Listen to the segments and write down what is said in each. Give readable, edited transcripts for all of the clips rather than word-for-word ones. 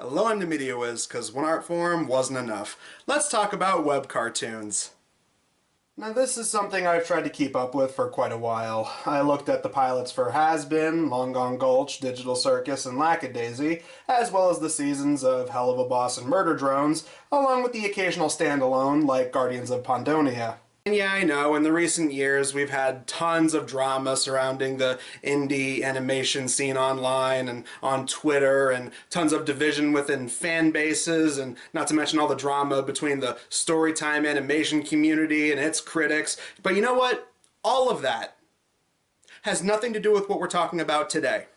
Hello, I'm the Media Wiz, because one art form wasn't enough. Let's talk about web cartoons. Now this is something I've tried to keep up with for quite a while. I looked at the pilots for Has-Been, Long Gone Gulch, Digital Circus, and Lackadaisy, as well as the seasons of Hell of a Boss and Murder Drones, along with the occasional standalone like Guardians of Pondonia. And yeah, I know, in the recent years we've had tons of drama surrounding the indie animation scene online and on Twitter, and tons of division within fan bases, and not to mention all the drama between the storytime animation community and its critics. But you know what? All of that has nothing to do with what we're talking about today.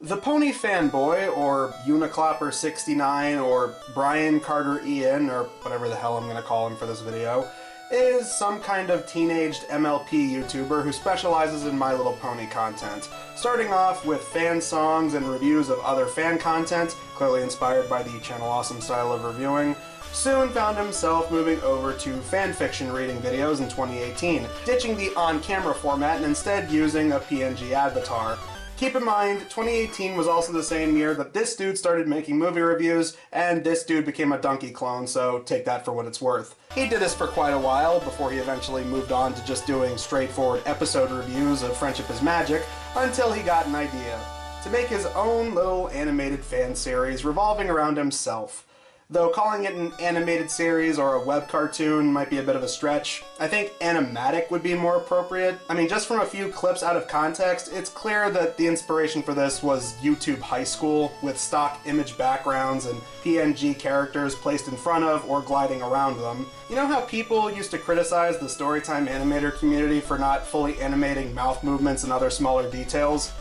The Pony Fanboy, or Uniclopper69, or Brian Carter Ian, or whatever the hell I'm going to call him for this video, is some kind of teenaged MLP YouTuber who specializes in My Little Pony content. Starting off with fan songs and reviews of other fan content, clearly inspired by the Channel Awesome style of reviewing, soon found himself moving over to fanfiction reading videos in 2018, ditching the on-camera format and instead using a PNG avatar. Keep in mind, 2018 was also the same year that this dude started making movie reviews, and this dude became a donkey clone, so take that for what it's worth. He did this for quite a while, before he eventually moved on to just doing straightforward episode reviews of Friendship is Magic, until he got an idea to make his own little animated fan series revolving around himself. Though calling it an animated series or a web cartoon might be a bit of a stretch, I think animatic would be more appropriate. I mean, just from a few clips out of context, it's clear that the inspiration for this was YouTube High School, with stock image backgrounds and PNG characters placed in front of or gliding around them. You know how people used to criticize the Storytime animator community for not fully animating mouth movements and other smaller details?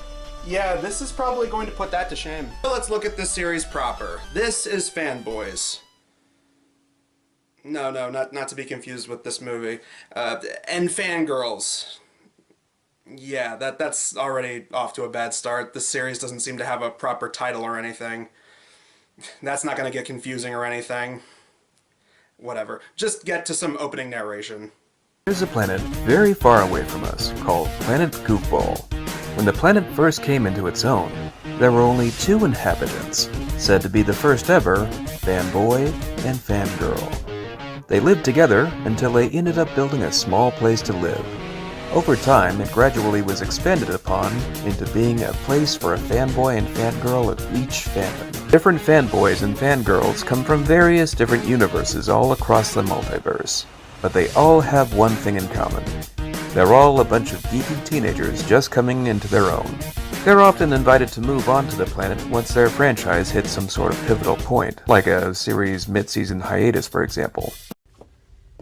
Yeah, this is probably going to put that to shame. So let's look at this series proper. This is Fanboys. No, not to be confused with this movie. And Fangirls. Yeah, that's already off to a bad start. This series doesn't seem to have a proper title or anything. That's not going to get confusing or anything. Whatever. Just get to some opening narration. There's a planet very far away from us called Planet Goofball. When the planet first came into its own, there were only 2 inhabitants, said to be the first ever, Fanboy and Fangirl. They lived together until they ended up building a small place to live. Over time, it gradually was expanded upon into being a place for a fanboy and fangirl of each fandom. Different fanboys and fangirls come from various different universes all across the multiverse, but they all have one thing in common. They're all a bunch of geeky teenagers just coming into their own. They're often invited to move on to the planet once their franchise hits some sort of pivotal point, like a series mid-season hiatus, for example.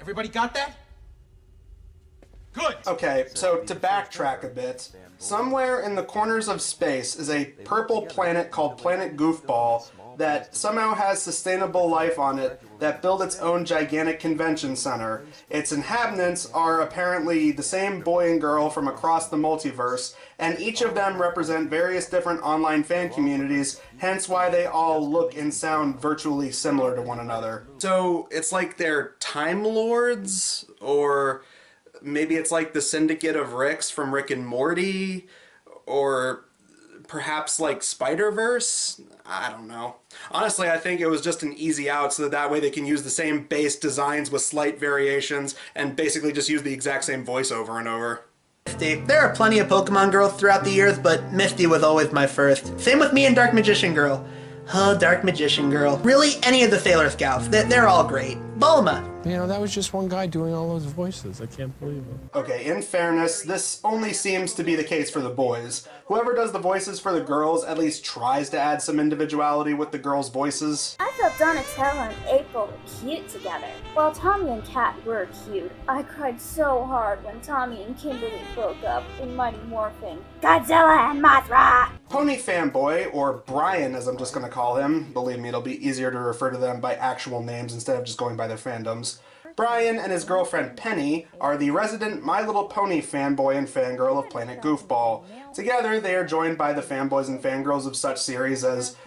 Everybody got that? Good! Okay, so to backtrack a bit, somewhere in the corners of space is a purple planet called Planet Goofball that somehow has sustainable life on it that built its own gigantic convention center. Its inhabitants are apparently the same boy and girl from across the multiverse, and each of them represent various different online fan communities, hence why they all look and sound virtually similar to one another. So it's like they're Time Lords? Or maybe it's like the Syndicate of Ricks from Rick and Morty? Or perhaps like Spider-Verse? I don't know. Honestly, I think it was just an easy out so that way they can use the same base designs with slight variations and basically just use the exact same voice over and over. Misty. There are plenty of Pokemon girls throughout the years, but Misty was always my first. Same with me and Dark Magician Girl. Oh, Dark Magician Girl. Really, any of the Sailor Scouts. They're all great. Bulma. You know, that was just one guy doing all those voices. I can't believe it. Okay, in fairness, this only seems to be the case for the boys. Whoever does the voices for the girls at least tries to add some individuality with the girls' voices. I thought Donatello and April were cute together. While Tommy and Kat were cute, I cried so hard when Tommy and Kimberly broke up in Mighty Morphin Godzilla and Mothra! Pony Fanboy, or Brian as I'm just going to call him, believe me, it'll be easier to refer to them by actual names instead of just going by their fandoms. Brian and his girlfriend Penny are the resident My Little Pony fanboy and fangirl of Planet Goofball. Together, they are joined by the fanboys and fangirls of such series as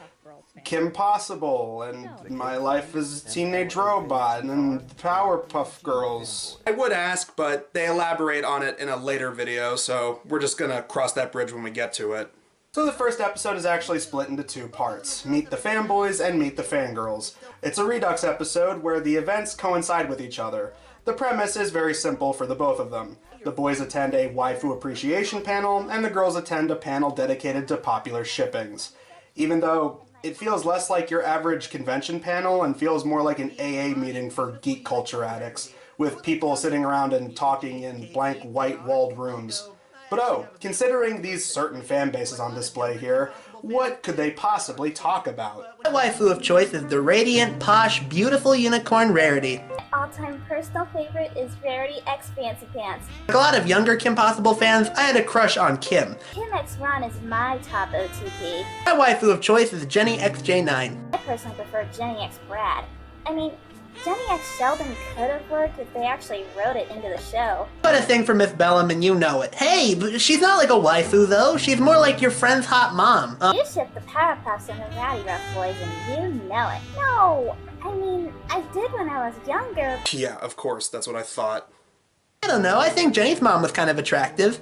Kim Possible, and My Life as a Teenage Robot, and Powerpuff Girls. I would ask, but they elaborate on it in a later video, so we're just gonna cross that bridge when we get to it. So the first episode is actually split into two parts, Meet the Fanboys and Meet the Fangirls. It's a Redux episode where the events coincide with each other. The premise is very simple for the both of them. The boys attend a waifu appreciation panel, and the girls attend a panel dedicated to popular shippings. Even though it feels less like your average convention panel and feels more like an AA meeting for geek culture addicts, with people sitting around and talking in blank white-walled rooms. But oh, considering these certain fan bases on display here, what could they possibly talk about? My waifu of choice is the radiant, posh, beautiful unicorn Rarity. My all-time personal favorite is Rarity X Fancy Pants. Like a lot of younger Kim Possible fans, I had a crush on Kim. Kim X Ron is my top OTP. My waifu of choice is Jenny XJ9. I personally prefer Jenny X Brad. I mean, Jenny X Sheldon could have worked if they actually wrote it into the show. Got a thing for Miss Bellum and you know it. Hey, but she's not like a waifu though. She's more like your friend's hot mom. You ship the Powerpuffs and the Rowdy Rough Boys and you know it. No, I mean, I did when I was younger. Yeah, of course, that's what I thought. I don't know, I think Jenny's mom was kind of attractive.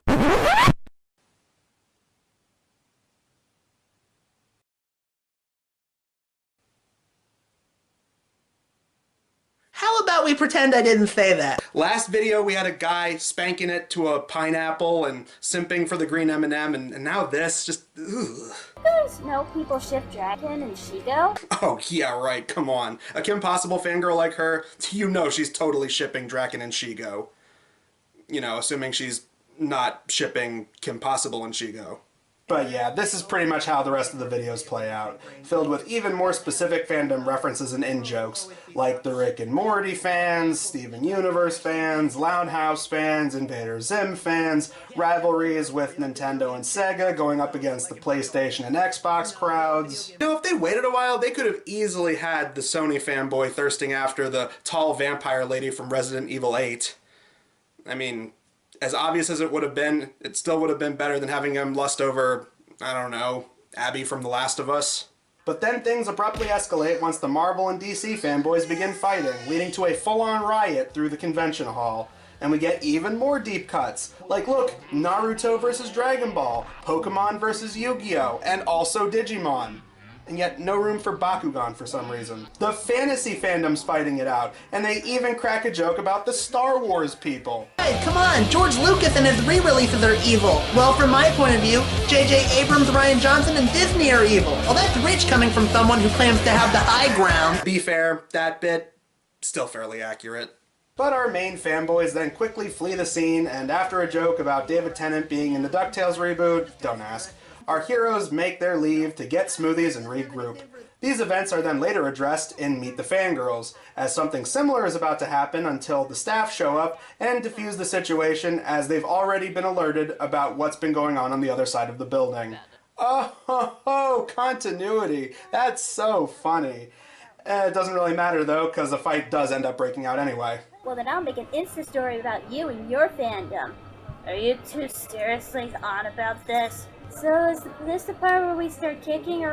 How about we pretend I didn't say that? Last video we had a guy spanking it to a pineapple and simping for the green M&M, and now this, just ugh. There's no people ship Dragon and Shigo. Oh yeah, right, come on. A Kim Possible fangirl like her, you know she's totally shipping Draken and Shigo. You know, assuming she's not shipping Kim Possible and Shigo. But yeah, this is pretty much how the rest of the videos play out, filled with even more specific fandom references and in-jokes, like the Rick and Morty fans, Steven Universe fans, Loud House fans, Invader Zim fans, rivalries with Nintendo and Sega going up against the PlayStation and Xbox crowds. You know, if they waited a while, they could have easily had the Sony fanboy thirsting after the tall vampire lady from Resident Evil 8. I mean, as obvious as it would have been, it still would have been better than having him lust over, I don't know, Abby from The Last of Us. But then things abruptly escalate once the Marvel and DC fanboys begin fighting, leading to a full-on riot through the convention hall. And we get even more deep cuts, like look, Naruto versus Dragon Ball, Pokemon versus Yu-Gi-Oh!, and also Digimon. And yet no room for Bakugan for some reason. The fantasy fandom's fighting it out, and they even crack a joke about the Star Wars people. Hey, come on, George Lucas and his re-releases are evil. Well, from my point of view, J.J. Abrams, Rian Johnson, and Disney are evil. Well, that's rich coming from someone who claims to have the high ground. Be fair, that bit, still fairly accurate. But our main fanboys then quickly flee the scene, and after a joke about David Tennant being in the DuckTales reboot, don't ask, our heroes make their leave to get smoothies and regroup. These events are then later addressed in Meet the Fangirls, as something similar is about to happen until the staff show up and defuse the situation as they've already been alerted about what's been going on the other side of the building. Oh, continuity. That's so funny. It doesn't really matter though, because the fight does end up breaking out anyway. Well, then I'll make an Insta story about you and your fandom. Are you two seriously on about this? So is this the part where we start kicking, or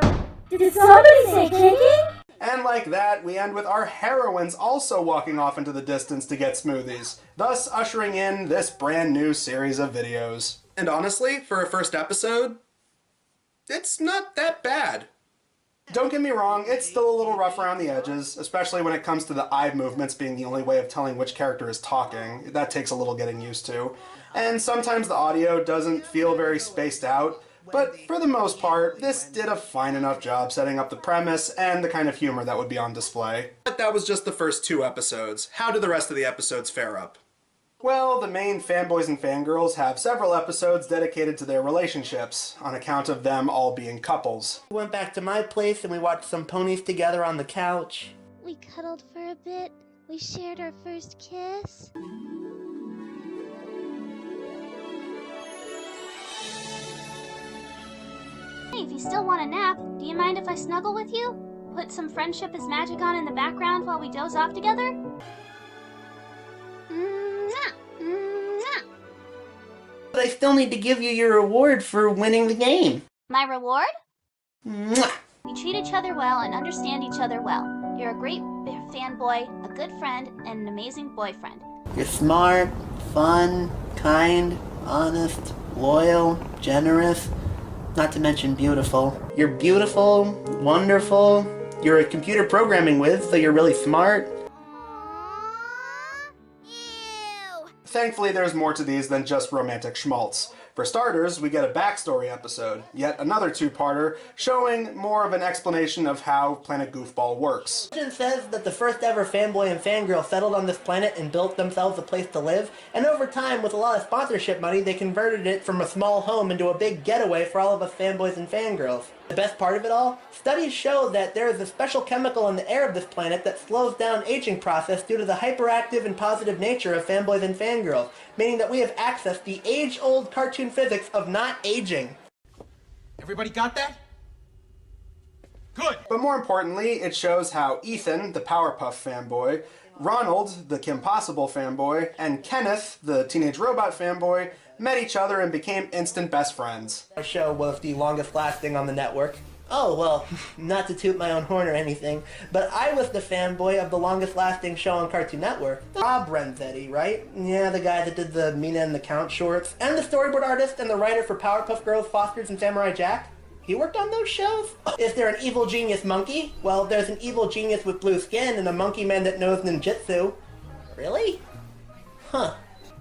did somebody say kicking? And like that, we end with our heroines also walking off into the distance to get smoothies, thus ushering in this brand new series of videos. And honestly, for a first episode, it's not that bad. Don't get me wrong, it's still a little rough around the edges, especially when it comes to the eye movements being the only way of telling which character is talking. That takes a little getting used to. And sometimes the audio doesn't feel very spaced out, but for the most part, this did a fine enough job setting up the premise and the kind of humor that would be on display. But that was just the first 2 episodes. How do the rest of the episodes fare up? Well, the main fanboys and fangirls have several episodes dedicated to their relationships, on account of them all being couples. We went back to my place and we watched some ponies together on the couch. We cuddled for a bit. We shared our first kiss. Hey, if you still want a nap, do you mind if I snuggle with you? Put some Friendship is Magic on in the background while we doze off together? But I still need to give you your reward for winning the game. My reward? Mwah. We treat each other well and understand each other well. You're a great fanboy, a good friend, and an amazing boyfriend. You're smart, fun, kind, honest, loyal, generous. Not to mention beautiful. You're beautiful, wonderful, you're a computer programming whiz, so you're really smart. Thankfully, there's more to these than just romantic schmaltz. For starters, we get a backstory episode, yet another two-parter, showing more of an explanation of how Planet Goofball works. Legend says that the first ever fanboy and fangirl settled on this planet and built themselves a place to live, and over time, with a lot of sponsorship money, they converted it from a small home into a big getaway for all of us fanboys and fangirls. The best part of it all? Studies show that there is a special chemical in the air of this planet that slows down aging process due to the hyperactive and positive nature of fanboys and fangirls, meaning that we have access to the age-old cartoon physics of not aging. Everybody got that? Good. But more importantly, it shows how Ethan, the Powerpuff fanboy, Ronald, the Kim Possible fanboy, and Kenneth, the Teenage Robot fanboy, met each other and became instant best friends. Our show was the longest lasting on the network. Oh, well, not to toot my own horn or anything, but I was the fanboy of the longest lasting show on Cartoon Network. Bob Renzetti, right? Yeah, the guy that did the Mina and the Count shorts, and the storyboard artist and the writer for Powerpuff Girls, Fosters, and Samurai Jack. He worked on those shows? Is there an evil genius monkey? Well, there's an evil genius with blue skin and a monkey man that knows ninjutsu. Really? Huh.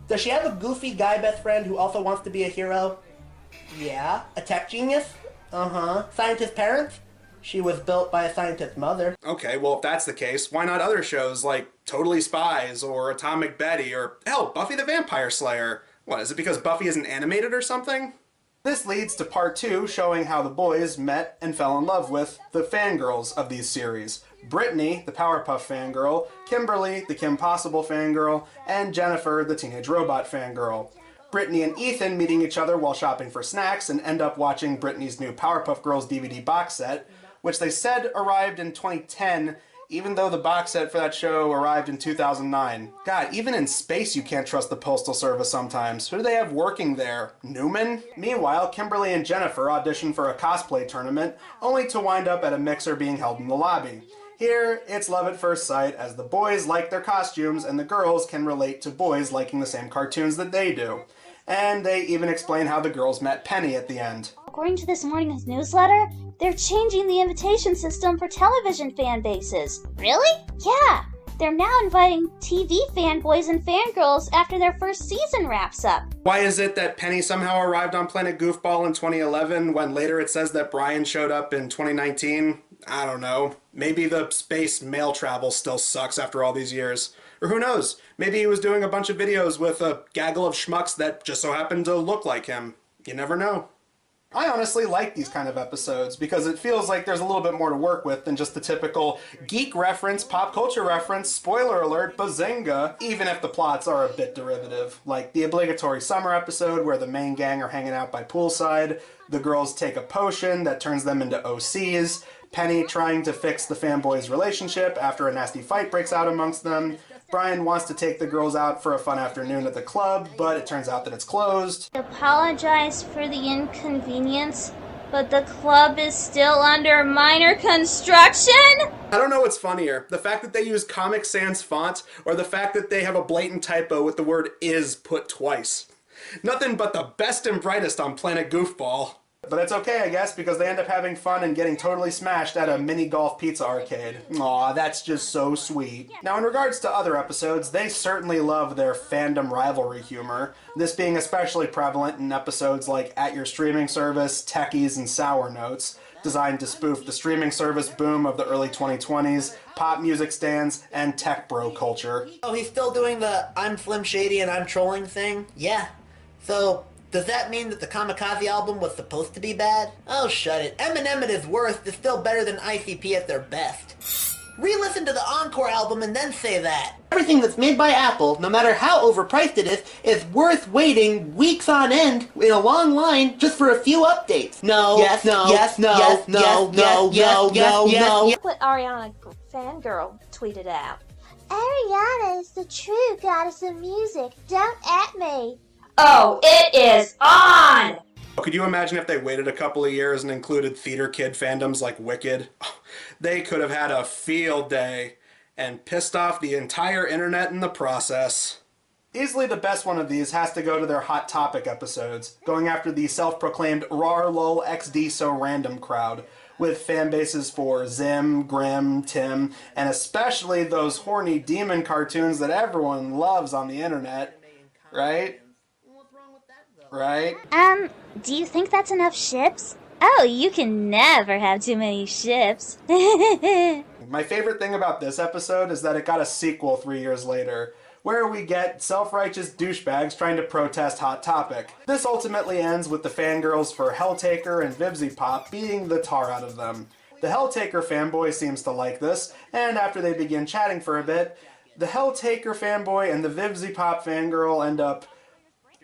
Does she have a goofy guy best friend who also wants to be a hero? Yeah. A tech genius? Uh-huh. Scientist parents? She was built by a scientist's mother. Okay, well, if that's the case, why not other shows like Totally Spies or Atomic Betty or, hell, Buffy the Vampire Slayer? What, is it because Buffy isn't animated or something? This leads to part 2, showing how the boys met and fell in love with the fangirls of these series. Brittany, the Powerpuff fangirl, Kimberly, the Kim Possible fangirl, and Jennifer, the Teenage Robot fangirl. Brittany and Ethan meeting each other while shopping for snacks and end up watching Brittany's new Powerpuff Girls DVD box set, which they said arrived in 2010, even though the box set for that show arrived in 2009. God, even in space you can't trust the Postal Service sometimes. Who do they have working there? Newman? Meanwhile, Kimberly and Jennifer audition for a cosplay tournament, only to wind up at a mixer being held in the lobby. Here, it's love at first sight, as the boys like their costumes and the girls can relate to boys liking the same cartoons that they do. And they even explain how the girls met Penny at the end. According to this morning's newsletter, they're changing the invitation system for television fan bases. Really? Yeah. They're now inviting TV fanboys and fangirls after their first season wraps up. Why is it that Penny somehow arrived on Planet Goofball in 2011 when later it says that Brian showed up in 2019? I don't know. Maybe the space mail travel still sucks after all these years. Or who knows? Maybe he was doing a bunch of videos with a gaggle of schmucks that just so happened to look like him. You never know. I honestly like these kind of episodes because it feels like there's a little bit more to work with than just the typical geek reference, pop culture reference, spoiler alert, bazinga, even if the plots are a bit derivative. Like the obligatory summer episode where the main gang are hanging out by poolside, the girls take a potion that turns them into OCs, Penny trying to fix the fanboys' relationship after a nasty fight breaks out amongst them, Brian wants to take the girls out for a fun afternoon at the club, but it turns out that it's closed. Apologize for the inconvenience, but the club is still under minor construction? I don't know what's funnier, the fact that they use Comic Sans font or the fact that they have a blatant typo with the word is put twice. Nothing but the best and brightest on Planet Goofball. But it's okay, I guess, because they end up having fun and getting totally smashed at a mini golf pizza arcade. Aw, that's just so sweet. Now, in regards to other episodes, they certainly love their fandom rivalry humor, this being especially prevalent in episodes like At Your Streaming Service, Techies, and Sour Notes, designed to spoof the streaming service boom of the early 2020s, pop music stands, and tech bro culture. Oh, he's still doing the I'm Slim Shady and I'm trolling thing? Yeah. So, does that mean that the Kamikaze album was supposed to be bad? Oh, shut it. Eminem at his worst is still better than ICP at their best. Re-listen to the Encore album and then say that. Everything that's made by Apple, no matter how overpriced it is worth waiting weeks on end in a long line just for a few updates. No, yes, no, yes, no, yes, no, yes, no, yes, no, yes, no, yes. What Ariana Fangirl tweeted out. Ariana is the true goddess of music. Don't at me. Oh, it is on! Could you imagine if they waited a couple of years and included theater kid fandoms like Wicked? They could have had a field day and pissed off the entire internet in the process. Easily the best one of these has to go to their Hot Topic episodes, going after the self-proclaimed rar lol xd so random crowd, with fan bases for Zim, Grim, Tim, and especially those horny demon cartoons that everyone loves on the internet. Right? Right? Do you think that's enough ships? Oh, you can never have too many ships. My favorite thing about this episode is that it got a sequel 3 years later, where we get self-righteous douchebags trying to protest Hot Topic. This ultimately ends with the fangirls for Helltaker and Vibsy Pop beating the tar out of them. The Helltaker fanboy seems to like this, and after they begin chatting for a bit, the Helltaker fanboy and the Vibsy Pop fangirl end up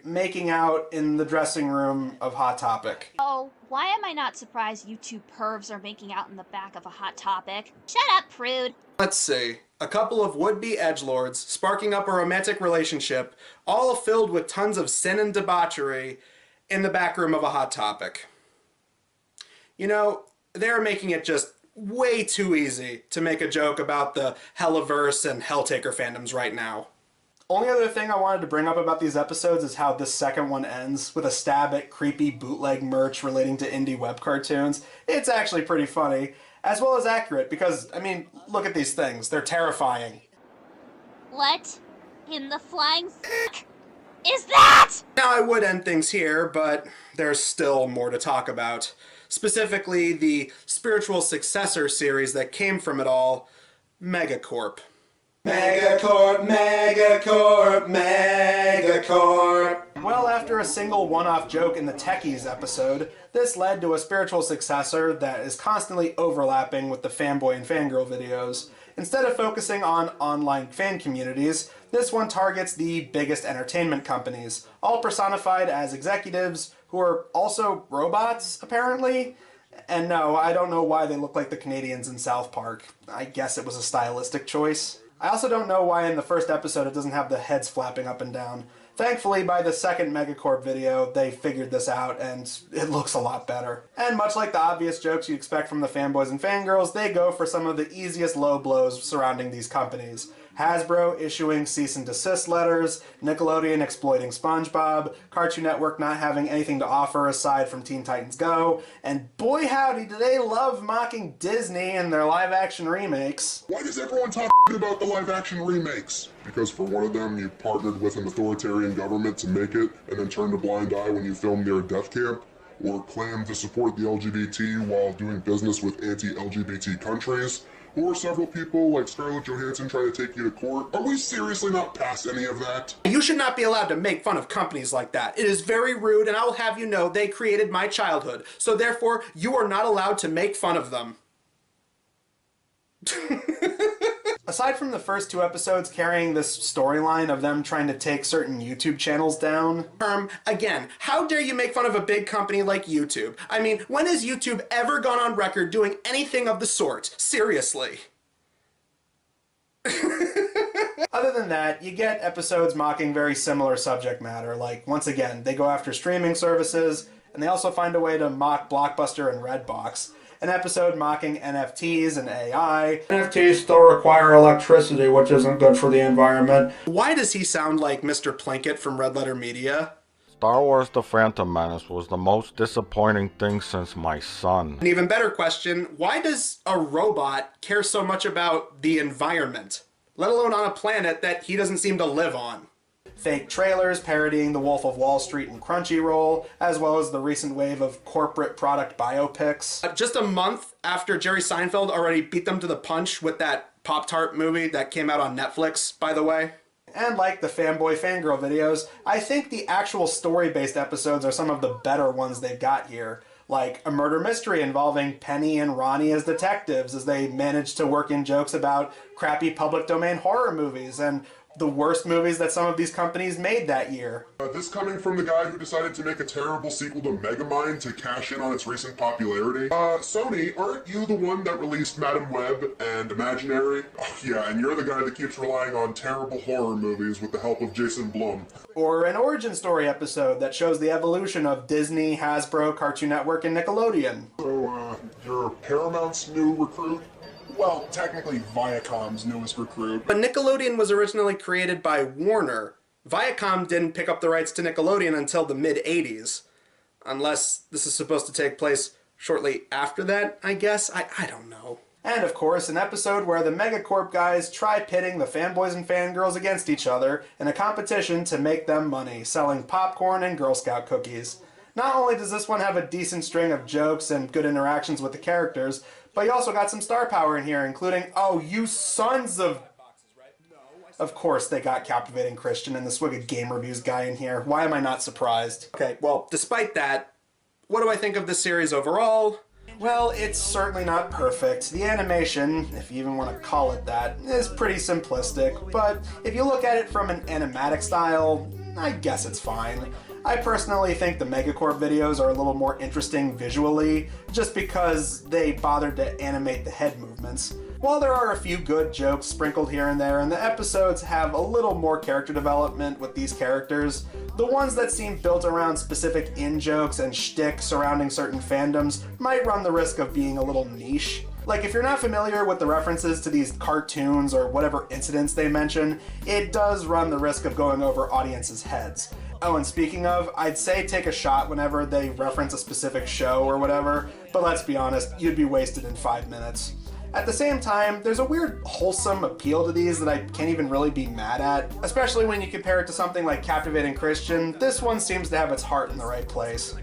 making out in the dressing room of Hot Topic. Oh, why am I not surprised you two pervs are making out in the back of a Hot Topic? Shut up, prude. Let's see. A couple of would-be edgelords sparking up a romantic relationship, all filled with tons of sin and debauchery, in the back room of a Hot Topic. You know, they're making it just way too easy to make a joke about the Hellaverse and Helltaker fandoms right now. Only other thing I wanted to bring up about these episodes is how this second one ends with a stab at creepy bootleg merch relating to indie web cartoons. It's actually pretty funny, as well as accurate, because, I mean, look at these things. They're terrifying. What in the flying f*** is that? Now, I would end things here, but there's still more to talk about. Specifically, the spiritual successor series that came from it all, Megacorp. Megacorp, Megacorp, Megacorp. Well, after a single one-off joke in the Techies episode, this led to a spiritual successor that is constantly overlapping with the Fanboy and Fangirl videos. Instead of focusing on online fan communities, this one targets the biggest entertainment companies, all personified as executives who are also robots, apparently. And no, I don't know why they look like the Canadians in South Park. I guess it was a stylistic choice. I also don't know why in the first episode it doesn't have the heads flapping up and down. Thankfully, by the second Megacorp video, they figured this out, and it looks a lot better. And much like the obvious jokes you expect from the Fanboys and Fangirls, they go for some of the easiest low blows surrounding these companies. Hasbro issuing cease and desist letters, Nickelodeon exploiting SpongeBob, Cartoon Network not having anything to offer aside from Teen Titans Go, and boy howdy do they love mocking Disney and their live-action remakes. Why does everyone talk about the live-action remakes? Because for one of them, you partnered with an authoritarian government to make it, and then turned a blind eye when you filmed near a death camp? Or claimed to support the LGBT while doing business with anti-LGBT countries? Or several people like Scarlett Johansson trying to take you to court? Are we seriously not past any of that? You should not be allowed to make fun of companies like that. It is very rude, and I will have you know they created my childhood. So therefore, you are not allowed to make fun of them. Aside from the first two episodes carrying this storyline of them trying to take certain YouTube channels down, again, how dare you make fun of a big company like YouTube? I mean, when has YouTube ever gone on record doing anything of the sort? Seriously. Other than that, you get episodes mocking very similar subject matter, like, once again, they go after streaming services, and they also find a way to mock Blockbuster and Redbox. An episode mocking NFTs and AI. NFTs still require electricity, which isn't good for the environment. Why does he sound like Mr. Plinkett from Red Letter Media? Star Wars The Phantom Menace was the most disappointing thing since my son. An even better question, why does a robot care so much about the environment? Let alone on a planet that he doesn't seem to live on. Fake trailers parodying The Wolf of Wall Street and Crunchyroll, as well as the recent wave of corporate product biopics. Just a month after Jerry Seinfeld already beat them to the punch with that Pop-Tart movie that came out on Netflix, by the way. And like the Fanboy Fangirl videos, I think the actual story-based episodes are some of the better ones they've got here. Like a murder mystery involving Penny and Ronnie as detectives as they manage to work in jokes about crappy public domain horror movies and the worst movies that some of these companies made that year. This coming from the guy who decided to make a terrible sequel to Megamind to cash in on its recent popularity. Sony, aren't you the one that released Madam Web and Imaginary? Oh, yeah, and you're the guy that keeps relying on terrible horror movies with the help of Jason Blum. Or an origin story episode that shows the evolution of Disney, Hasbro, Cartoon Network, and Nickelodeon. So, you're Paramount's new recruit? Well, technically Viacom's newest recruit. But Nickelodeon was originally created by Warner, Viacom didn't pick up the rights to Nickelodeon until the mid-'80s. Unless this is supposed to take place shortly after that, I guess? I don't know. And of course, an episode where the Megacorp guys try pitting the fanboys and fangirls against each other in a competition to make them money, selling popcorn and Girl Scout cookies. Not only does this one have a decent string of jokes and good interactions with the characters, but you also got some star power in here, including, oh, you sons of... Of course they got Captivating Christian and the Swig of Game Reviews guy in here. Why am I not surprised? Okay, well, despite that, what do I think of this series overall? Well, it's certainly not perfect. The animation, if you even want to call it that, is pretty simplistic, but if you look at it from an animatic style, I guess it's fine. I personally think the Megacorp videos are a little more interesting visually, just because they bothered to animate the head movements. While there are a few good jokes sprinkled here and there, and the episodes have a little more character development with these characters, the ones that seem built around specific in-jokes and shtick surrounding certain fandoms might run the risk of being a little niche. Like, if you're not familiar with the references to these cartoons or whatever incidents they mention, it does run the risk of going over audiences' heads. Oh, and speaking of, I'd say take a shot whenever they reference a specific show or whatever, but let's be honest, you'd be wasted in 5 minutes. At the same time, there's a weird wholesome appeal to these that I can't even really be mad at. Especially when you compare it to something like Captivating Christian, this one seems to have its heart in the right place.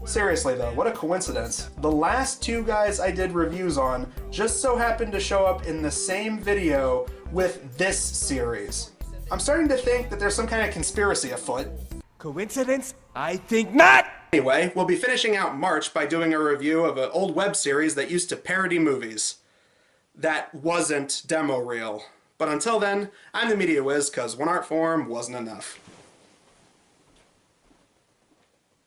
Seriously though, what a coincidence. The last two guys I did reviews on just so happened to show up in the same video with this series. I'm starting to think that there's some kind of conspiracy afoot. Coincidence? I think not! Anyway, we'll be finishing out March by doing a review of an old web series that used to parody movies. That wasn't demo reel. But until then, I'm the Media Wiz, cause one art form wasn't enough.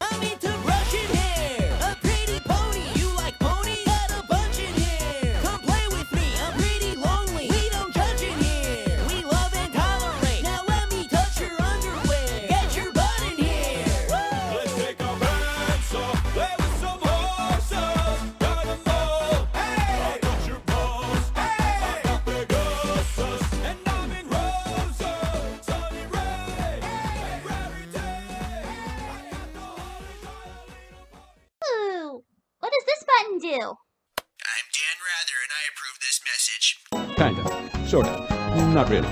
I'm into Russian hair, a pretty pony. You like ponies? Got a bunch in here. Come play with me, I'm pretty lonely. We don't judge in here. We love and tolerate. Now let me touch your underwear. Get your butt in here. Let's take our pants off. Play with some horses. Ride them all. Hey, I got your balls. Hey, I got Pegasus. And I'm in Rosa. Sunny Ray. Hey, Rarity. Ooh, what does this button do? I'm Dan Rather, and I approve this message. Kinda. Sorta. Not really.